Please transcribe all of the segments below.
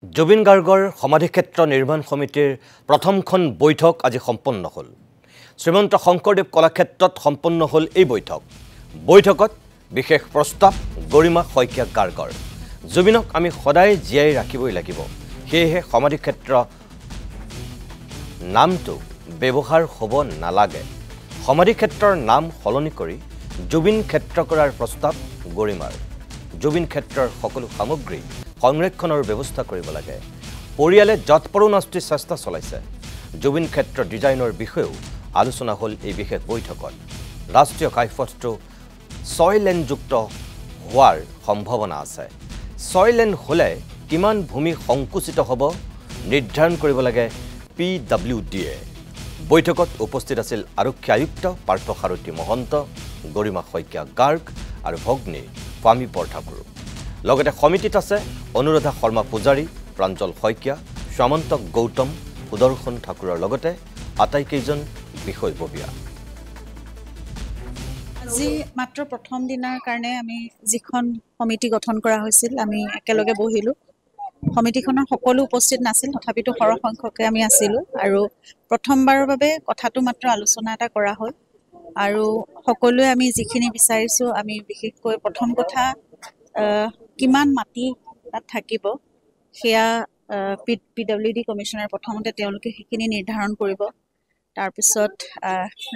জুবিন গাৰ্গৰ সমাধিক্ষেত্ৰ নিৰ্মাণ সমিতিৰ প্ৰথমখন বৈঠক আজি সম্পন্ন হ'ল। শ্ৰীমন্ত শংকৰদেৱ কলাক্ষেত্ৰত সম্পন্ন হ'ল এই বৈঠক। বৈঠকত বিশেষ প্ৰস্তাৱ গৰিমা শইকীয়া গাৰ্গৰ। জুবিনক আমি সদায় জীয়াই ৰাখিবই লাগিব, সেয়েহে সমাধিক্ষেত্ৰ নামটো ব্যৱহাৰ হ'ব নালাগে। সমাধিক্ষেত্ৰৰ নাম সলনি কৰি জুবিন ক্ষেত্ৰ কৰাৰ প্ৰস্তাৱ গৰিমাৰ। জুবিন ক্ষেত্ৰৰ সকলো সামগ্ৰী সংৰক্ষণৰ ব্যৱস্থা কৰিব লাগে। পৰিয়ালে যৎপৰোনাস্তি চেষ্টা চলাইছে। জুবিন ক্ষেত্ৰ ডিজাইনৰ বিষয়েও আলোচনা হ'ল এই বিশেষ বৈঠকত। ৰাষ্ট্ৰীয় ঘাইপথটো 6 লেনযুক্ত হোৱাৰ সম্ভাৱনা আছে। 6 লেন হ'লে কিমান ভূমি সংকুচিত হ'ব নিৰ্ধাৰণ কৰিব লাগে PWDয়ে। বৈঠকত উপস্থিত আছিল আৰক্ষী আয়ুক্ত পাৰ্থসাৰথী মহন্ত, গৰিমা শইকীয়া গাৰ্গ আৰু ভগ্নী ফামি বৰঠাকুৰ। লগতে সমিতিত আছে অনুৰাধা শৰ্মা পূজাৰী, প্ৰাঞ্জল শইকীয়া, শ্যামন্তক গৌতম, সুদৰ্শন ঠাকুৰৰ লগতে আটাইকেইজন বিষয়ববীয়া। আজি মাত্ৰ প্ৰথম দিনাৰ কাৰণে আমি যিখন সমিতি গঠন কৰা হৈছিল আমি একেলগে বহিলোঁ। সমিতিখনৰ সকলো উপস্থিত নাছিল, তথাপিতো সৰহ সংখ্যকে আমি আছিলোঁ আৰু প্ৰথমবাৰৰ বাবে কথাটো মাত্ৰ আলোচনা এটা কৰা হ'ল। আৰু সকলোৱে আমি যিখিনি বিচাৰিছোঁ, আমি বিশেষকৈ প্ৰথম কথা কিমান মাটি তাত থাকিব সেয়া PWD কমিশ্যনাৰ প্ৰথমতে তেওঁলোকে সেইখিনি নিৰ্ধাৰণ কৰিব। তাৰপিছত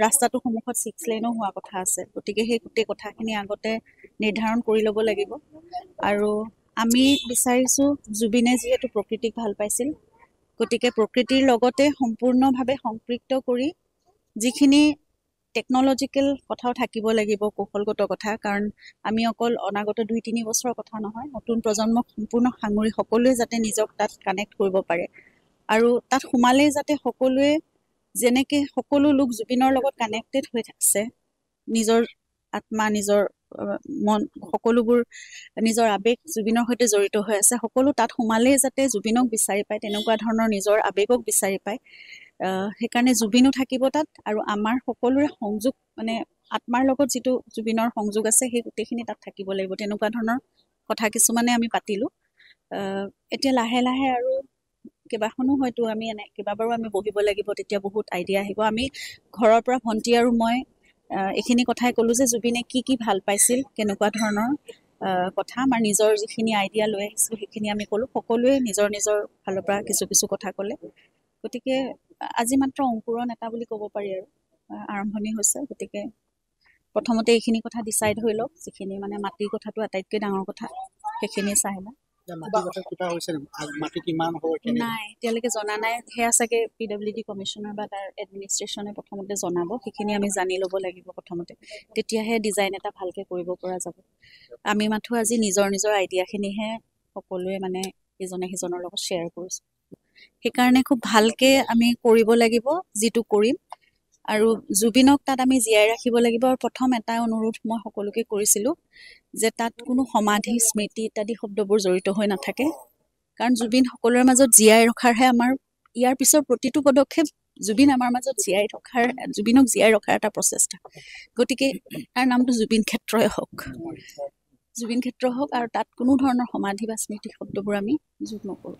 ৰাস্তাটো সন্মুখত 6 লেনো হোৱা কথা আছে, গতিকে সেই গোটেই কথাখিনি আগতে নিৰ্ধাৰণ কৰি ল'ব লাগিব। আৰু আমি বিচাৰিছোঁ, জুবিনে যিহেতু প্ৰকৃতিক ভাল পাইছিল, গতিকে প্ৰকৃতিৰ লগতে সম্পূৰ্ণভাৱে সম্পৃক্ত কৰি যিখিনি টেকন'লজিকেল কথাও থাকিব লাগিব, কৌশলগত কথা, কাৰণ আমি অকল অনাগত 2-3 বছৰৰ কথা নহয়, নতুন প্ৰজন্মক সম্পূৰ্ণ সাঙুৰি সকলোৱে যাতে নিজক তাত কানেক্ট কৰিব পাৰে। আৰু তাত সোমালেই যাতে সকলোৱে যেনেকৈ সকলো লোক জুবিনৰ লগত কানেক্টেড হৈ আছে, নিজৰ আত্মা, নিজৰ মন, সকলোবোৰ নিজৰ আৱেগ জুবিনৰ সৈতে জড়িত হৈ আছে, সকলো তাত সোমালেই যাতে জুবিনক বিচাৰি পায়, তেনেকুৱা ধৰণৰ নিজৰ আৱেগক বিচাৰি পায়। সেইকাৰণে জুবিনো থাকিব তাত আৰু আমাৰ সকলোৰে সংযোগ, মানে আত্মাৰ লগত যিটো জুবিনৰ সংযোগ আছে, সেই গোটেইখিনি তাত থাকিব লাগিব। তেনেকুৱা ধৰণৰ কথা কিছুমানে আমি পাতিলোঁ। এতিয়া লাহে লাহে আৰু কেইবাখনো হয়তো আমি কেইবাবাৰো আমি বহিব লাগিব, তেতিয়া বহুত আইডিয়া আহিব। আমি ঘৰৰ পৰা ভণ্টি আৰু মই এইখিনি কথাই ক'লোঁ যে জুবিনে কি কি ভাল পাইছিল, কেনেকুৱা ধৰণৰ কথা, আমাৰ নিজৰ যিখিনি আইডিয়া লৈ আহিছিলোঁ সেইখিনি আমি ক'লোঁ। সকলোৱে নিজৰ নিজৰ ফালৰ পৰা কিছু কিছু কথা ক'লে। গতিকে আজি মাত্ৰ অংকুৰণ এটা বুলি ক'ব পাৰি আৰু আৰম্ভণি হৈছে। গতিকে প্ৰথমতে এইখিনি কথা ডিচাইড হৈ লওক, যিখিনি মানে মাটিৰ কথাটো আটাইতকৈ ডাঙৰ কথা, সেইখিনি চাই লওঁ। নাই, এতিয়ালৈকে জনা নাই। সেয়া চাগে PWD কমিশ্যনাৰ বা তাৰ এডমিনিষ্ট্ৰেশ্যনে প্ৰথমতে জনাব। সেইখিনি আমি জানি ল'ব লাগিব প্ৰথমতে, তেতিয়াহে ডিজাইন এটা ভালকৈ কৰিব পৰা যাব। আমি মাথো আজি নিজৰ নিজৰ আইডিয়াখিনিহে সকলোৱে মানে ইজনে সিজনৰ লগত শ্বেয়াৰ কৰিছোঁ। সেইকাৰণে খুব ভালকৈ আমি কৰিব লাগিব, যিটো কৰিম। আৰু জুবিনক তাত আমি জীয়াই ৰাখিব লাগিব। আৰু প্ৰথম এটা অনুৰোধ মই সকলোকে কৰিছিলোঁ যে তাত কোনো সমাধি, স্মৃতি ইত্যাদি শব্দবোৰ জড়িত হৈ নাথাকে, কাৰণ জুবিন সকলোৰে মাজত জীয়াই ৰখাৰহে আমাৰ ইয়াৰ পিছৰ প্ৰতিটো পদক্ষেপ জুবিন আমাৰ মাজত জুবিনক জীয়াই ৰখাৰ এটা প্ৰচেষ্টা। গতিকে তাৰ নামটো জুবিন ক্ষেত্ৰই হওক, জুবিন ক্ষেত্ৰ হওক, আৰু তাত কোনো ধৰণৰ সমাধি বা স্মৃতি শব্দবোৰ আমি যোগ নকৰোঁ।